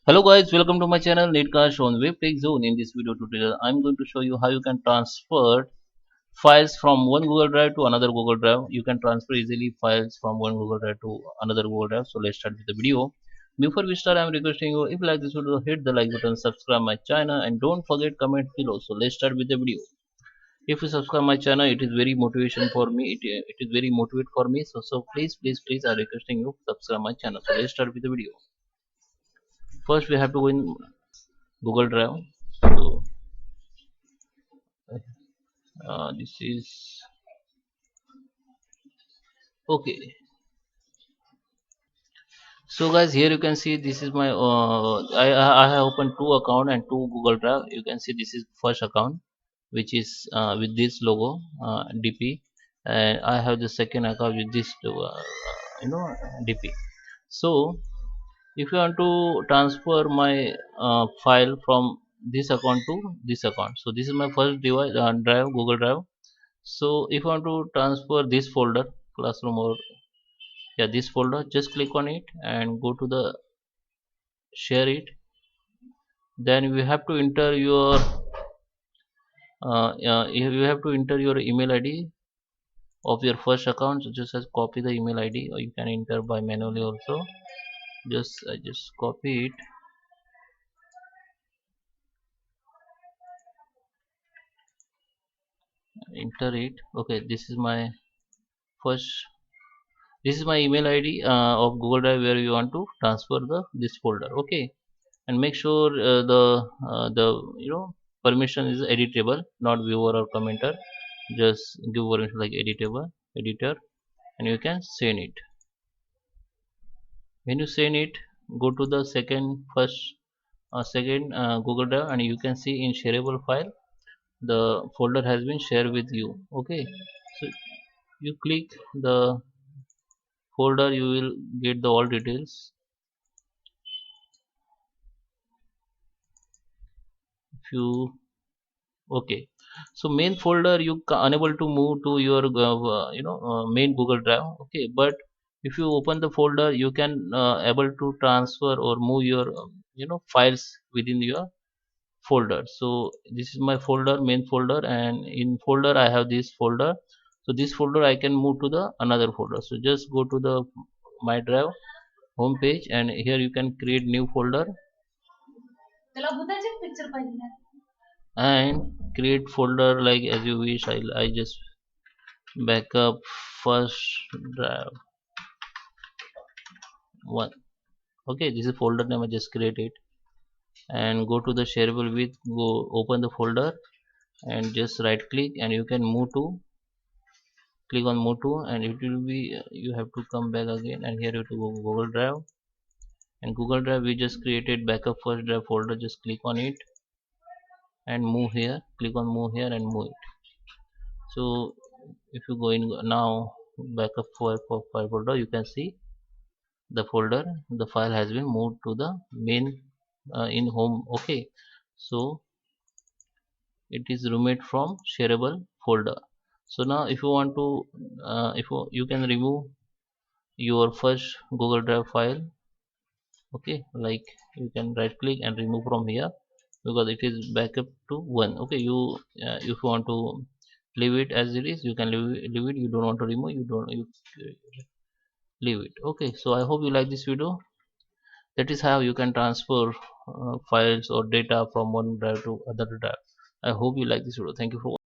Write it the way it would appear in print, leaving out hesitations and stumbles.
Hello guys, welcome to my channel Netcast on WebTech Zone. In this video tutorial, I'm going to show you how you can transfer files from one Google Drive to another Google Drive. You can transfer easily files from one Google Drive to another Google Drive. So let's start with the video. Before we start, I'm requesting you, if you like this video, hit the like button, subscribe my channel, and don't forget comment below. So let's start with the video. If you subscribe my channel, it is very motivation for me. It is very motivate for me. So please, I'm requesting you subscribe my channel. So let's start with the video. First, we have to go in Google Drive. So this is okay. So guys, here you can see this is my I have opened two account and two Google Drive. You can see this is first account which is with this logo DP, and I have the second account with this logo, DP. So if you want to transfer my file from this account to this account, so this is my first device drive, Google Drive. So if you want to transfer this folder, classroom, or yeah, this folder, just click on it and go to the share it. Then we have to enter your you have to enter your email ID of your first account. So just copy the email ID, or you can enter by manually also. Just copy it, enter it. Okay, this is my first, this is my email ID of Google Drive where you want to transfer the this folder. Okay, and make sure the permission is editable, not viewer or commenter. Just give permission like editable, editor, and you can send it. When you send it, go to the second Google Drive, and you can see in shareable file the folder has been shared with you. Okay, so you click the folder, you will get the all details. If you okay, so main folder you unable to move to your main Google Drive. Okay, but if you open the folder, you can able to transfer or move your files within your folder. So this is my folder, main folder, and in folder I have this folder. So this folder I can move to the another folder. So just go to the my drive home page, and here you can create new folder and create folder like as you wish. I just backup first drive one. Okay, this is folder name. I just create it and go to the shareable with, go open the folder and just right click, and you can move to, click on move to, and it will be you have to come back again, and here you have to go Google Drive, and Google Drive we just created backup first drive folder. Just click on it and move here, click on move here and move it. So if you go in now backup for file folder, you can see the folder, the file has been moved to the main in home. Okay, so it is removed from shareable folder. So now if you want to if you can remove your first Google Drive file. Okay, like you can right click and remove from here because it is backup to one. Okay, you if you want to leave it as it is, you can leave it. You don't want to remove, you don't, you leave it. Okay, so I hope you like this video. That is how you can transfer files or data from one drive to other drive. I hope you like this video. Thank you for watching.